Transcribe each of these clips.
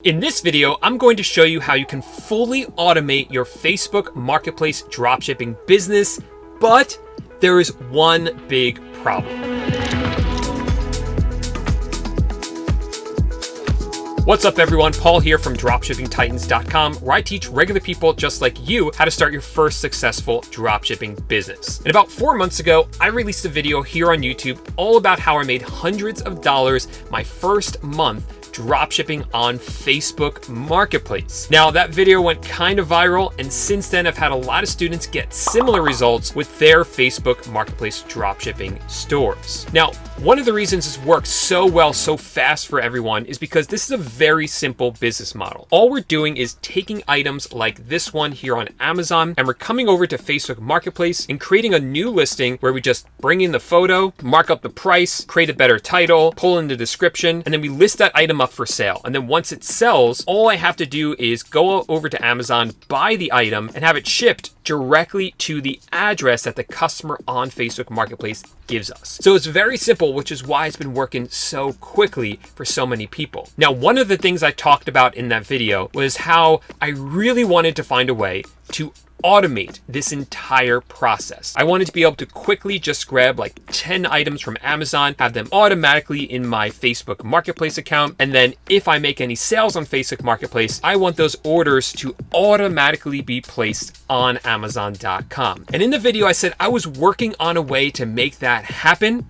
In this video, I'm going to show you how you can fully automate your Facebook Marketplace dropshipping business, but there is one big problem. What's up everyone, Paul here from dropshippingtitans.com, where I teach regular people just like you how to start your first successful dropshipping business. And about 4 months ago, I released a video here on YouTube all about how I made hundreds of dollars my first month dropshipping on Facebook Marketplace. Now that video went kind of viral, and since then I've had a lot of students get similar results with their Facebook Marketplace dropshipping stores. Now, one of the reasons this works so well, so fast for everyone is because this is a very simple business model. All we're doing is taking items like this one here on Amazon, and we're coming over to Facebook Marketplace and creating a new listing where we just bring in the photo, mark up the price, create a better title, pull in the description, and then we list that item up for sale. And then once it sells, all I have to do is go over to Amazon, buy the item, and have it shipped directly to the address that the customer on Facebook Marketplace gives us. So it's very simple, which is why it's been working so quickly for so many people. Now, one of the things I talked about in that video was how I really wanted to find a way to automate this entire process. I wanted to be able to quickly just grab like 10 items from Amazon, have them automatically in my Facebook Marketplace account, and then if I make any sales on Facebook Marketplace, I want those orders to automatically be placed on Amazon.com. And in the video, I said I was working on a way to make that happen.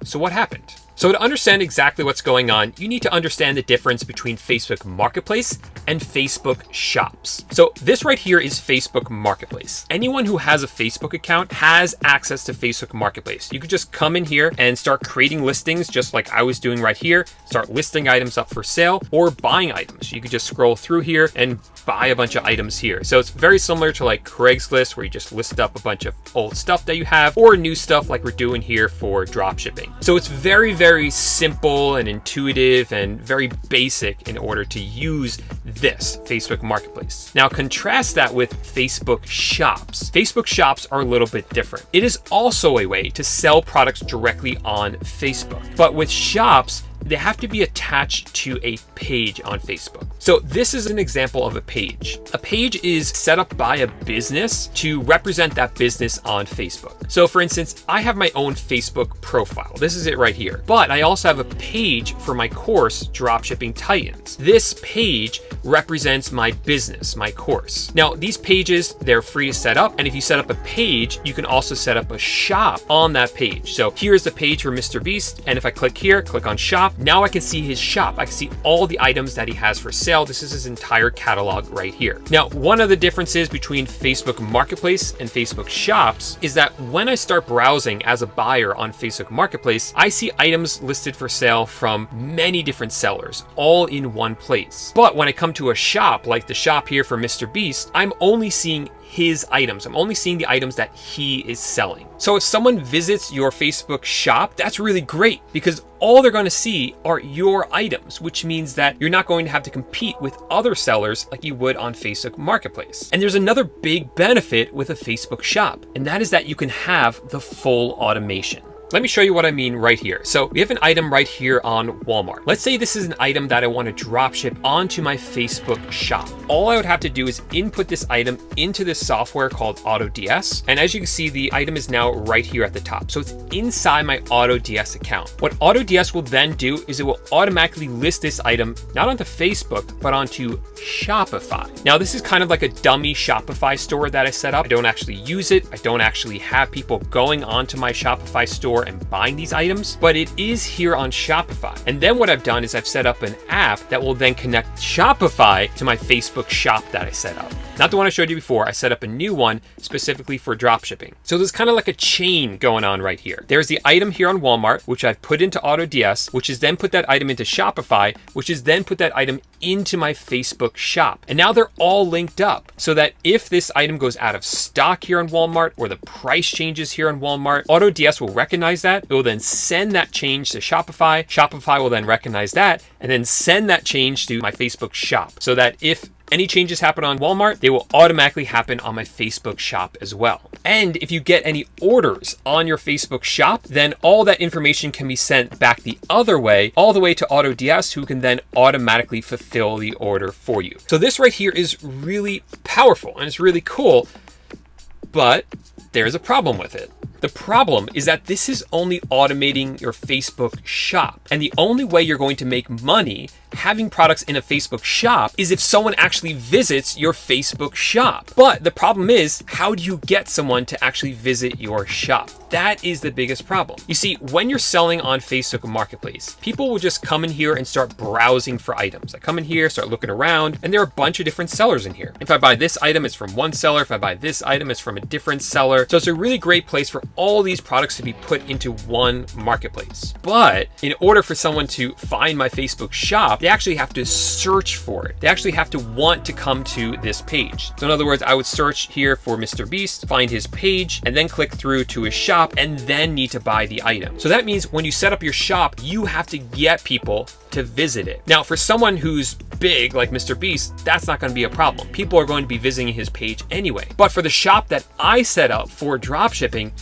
So what happened? So to understand exactly what's going on, you need to understand the difference between Facebook Marketplace and Facebook Shops. So this right here is Facebook Marketplace. Anyone who has a Facebook account has access to Facebook Marketplace. You could just come in here and start creating listings just like I was doing right here, start listing items up for sale or buying items. You could just scroll through here and buy a bunch of items here. So it's very similar to like Craigslist, where you just list up a bunch of old stuff that you have or new stuff like we're doing here for dropshipping. So it's very simple and intuitive and very basic in order to use this Facebook Marketplace. Now contrast that with Facebook Shops. Facebook Shops are a little bit different. It is also a way to sell products directly on Facebook, but with Shops, they have to be attached to a page on Facebook. So this is an example of a page. A page is set up by a business to represent that business on Facebook. So for instance, I have my own Facebook profile. This is it right here. But I also have a page for my course, Dropshipping Titans. This page represents my business, my course. Now, these pages, they're free to set up. And if you set up a page, you can also set up a shop on that page. So here's the page for Mr. Beast. And if I click here, click on shop, now I can see his shop. I can see all the items that he has for sale. This is his entire catalog right here. Now, one of the differences between Facebook Marketplace and Facebook Shops is that when I start browsing as a buyer on Facebook Marketplace, I see items listed for sale from many different sellers, all in one place. But when I come to a shop, like the shop here for Mr. Beast, I'm only seeing his items. I'm only seeing the items that he is selling. So if someone visits your Facebook shop, that's really great because all they're going to see are your items, which means that you're not going to have to compete with other sellers like you would on Facebook Marketplace. And there's another big benefit with a Facebook shop, and that is that you can have the full automation. Let me show you what I mean right here. So we have an item right here on Walmart. Let's say this is an item that I want to drop ship onto my Facebook shop. All I would have to do is input this item into this software called AutoDS. And as you can see, the item is now right here at the top. So it's inside my AutoDS account. What AutoDS will then do is it will automatically list this item, not onto Facebook, but onto Shopify. Now, this is kind of like a dummy Shopify store that I set up. I don't actually use it. I don't actually have people going onto my Shopify store and buying these items, but it is here on Shopify. And then what I've done is I've set up an app that will then connect Shopify to my Facebook shop that I set up. Not the one I showed you before. I set up a new one specifically for dropshipping. So there's kind of like a chain going on right here. There's the item here on Walmart, which I've put into AutoDS, which is then put that item into Shopify, which is then put that item into my Facebook shop. And now they're all linked up so that if this item goes out of stock here on Walmart or the price changes here on Walmart, AutoDS will recognize that. It will then send that change to Shopify. Shopify will then recognize that and then send that change to my Facebook shop so that if any changes happen on Walmart, they will automatically happen on my Facebook shop as well. And if you get any orders on your Facebook shop, then all that information can be sent back the other way, all the way to AutoDS, who can then automatically fulfill the order for you. So this right here is really powerful and it's really cool, but there's a problem with it. The problem is that this is only automating your Facebook shop. And the only way you're going to make money having products in a Facebook shop is if someone actually visits your Facebook shop. But the problem is, how do you get someone to actually visit your shop? That is the biggest problem. You see, when you're selling on Facebook Marketplace, people will just come in here and start browsing for items. I come in here, start looking around, and there are a bunch of different sellers in here. If I buy this item, it's from one seller. If I buy this item, it's from a different seller. So it's a really great place for all these products to be put into one marketplace. But in order for someone to find my Facebook shop, they actually have to search for it. They actually have to want to come to this page. So in other words, I would search here for Mr. Beast, find his page, and then click through to his shop, and then need to buy the item. So that means when you set up your shop, you have to get people to visit it. Now, for someone who's big like Mr. Beast, that's not going to be a problem. People are going to be visiting his page anyway. But for the shop that I set up for dropshipping,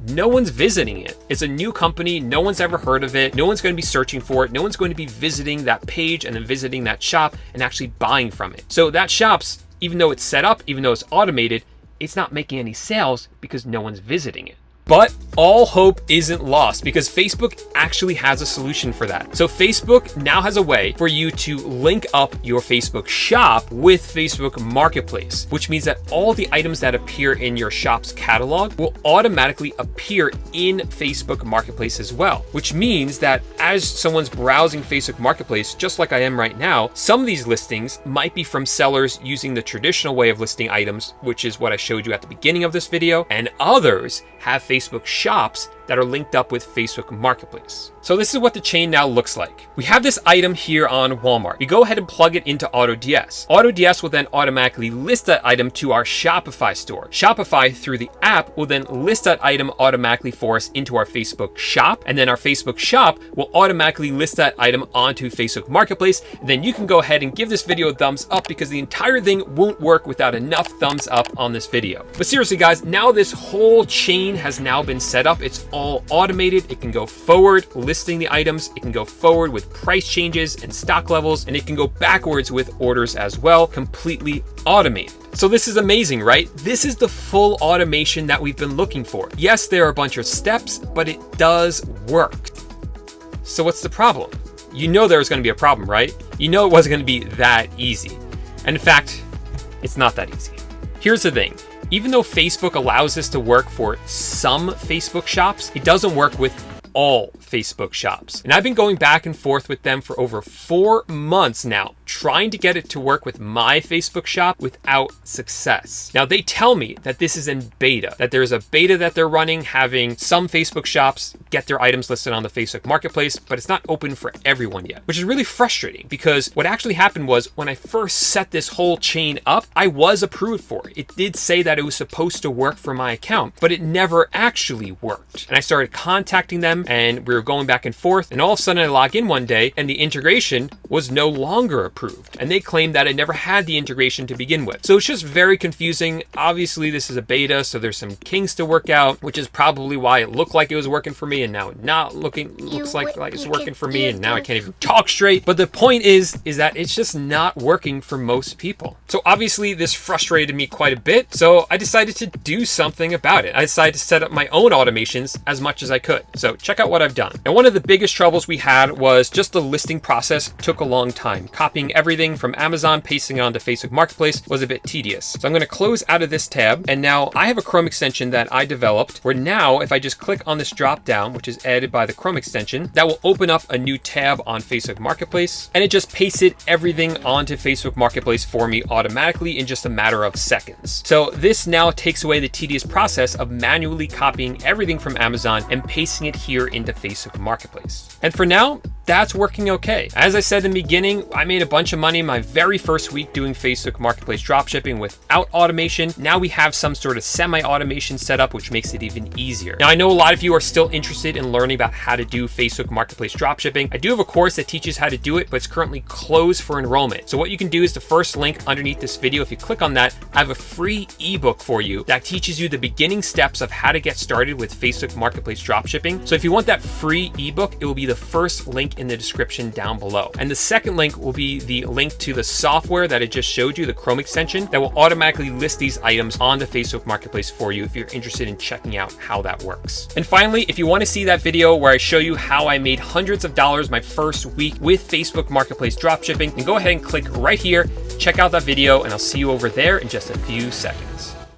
no one's visiting it. It's a new company. No one's ever heard of it. No one's going to be searching for it. No one's going to be visiting that page and then visiting that shop and actually buying from it. So that shop's, even though it's set up, even though it's automated, it's not making any sales because no one's visiting it. But all hope isn't lost because Facebook actually has a solution for that. So Facebook now has a way for you to link up your Facebook shop with Facebook Marketplace, which means that all the items that appear in your shop's catalog will automatically appear in Facebook Marketplace as well, which means that as someone's browsing Facebook Marketplace, just like I am right now, some of these listings might be from sellers using the traditional way of listing items, which is what I showed you at the beginning of this video, and others have Facebook shops that are linked up with Facebook Marketplace. So this is what the chain now looks like. We have this item here on Walmart. We go ahead and plug it into AutoDS. AutoDS will then automatically list that item to our Shopify store. Shopify, through the app, will then list that item automatically for us into our Facebook shop. And then our Facebook shop will automatically list that item onto Facebook Marketplace. And then you can go ahead and give this video a thumbs up because the entire thing won't work without enough thumbs up on this video. But seriously, guys, now this whole chain has now been set up. It's all automated. It can go forward listing the items, it can go forward with price changes and stock levels, and it can go backwards with orders as well, completely automated. So this is amazing, right? This is the full automation that we've been looking for. Yes, there are a bunch of steps, but it does work. So what's the problem? You know there was going to be a problem, right? You know it wasn't going to be that easy. And in fact, it's not that easy. Here's the thing. Even though Facebook allows this to work for some Facebook shops, it doesn't work with all Facebook shops. And I've been going back and forth with them for over 4 months now, trying to get it to work with my Facebook shop without success. Now they tell me that this is in beta, that there's a beta that they're running, having some Facebook shops get their items listed on the Facebook Marketplace, but it's not open for everyone yet, which is really frustrating because what actually happened was when I first set this whole chain up, I was approved for it. It did say that it was supposed to work for my account, but it never actually worked. And I started contacting them and we were going back and forth, and all of a sudden I log in one day and the integration was no longer approved. And they claimed that I never had the integration to begin with. So it's just very confusing. Obviously this is a beta, so there's some kinks to work out, which is probably why it looked like it was working for me and now not looks like it's working for me, and now I can't even talk straight. But the point is that it's just not working for most people. So obviously this frustrated me quite a bit. So I decided to do something about it. I decided to set up my own automations as much as I could. So check out what I've done. And one of the biggest troubles we had was just the listing process took a long time. Copying everything from Amazon, pasting it onto Facebook Marketplace was a bit tedious. So I'm going to close out of this tab. And now I have a Chrome extension that I developed where now if I just click on this drop down, which is added by the Chrome extension, that will open up a new tab on Facebook Marketplace. And it just pasted everything onto Facebook Marketplace for me automatically in just a matter of seconds. So this now takes away the tedious process of manually copying everything from Amazon and pasting it here into Facebook Marketplace. And for now, that's working okay. As I said in the beginning, I made a bunch of money my very first week doing Facebook Marketplace dropshipping without automation. Now we have some sort of semi-automation setup, which makes it even easier. Now, I know a lot of you are still interested in learning about how to do Facebook Marketplace dropshipping. I do have a course that teaches how to do it, but it's currently closed for enrollment. So what you can do is the first link underneath this video. If you click on that, I have a free ebook for you that teaches you the beginning steps of how to get started with Facebook Marketplace dropshipping. So if you want that free ebook, it will be the first link in the description down below. And the second link will be the link to the software that I just showed you, the Chrome extension, that will automatically list these items on the Facebook Marketplace for you if you're interested in checking out how that works. And finally, if you want to see that video where I show you how I made hundreds of dollars my first week with Facebook Marketplace dropshipping, then go ahead and click right here, check out that video, and I'll see you over there in just a few seconds.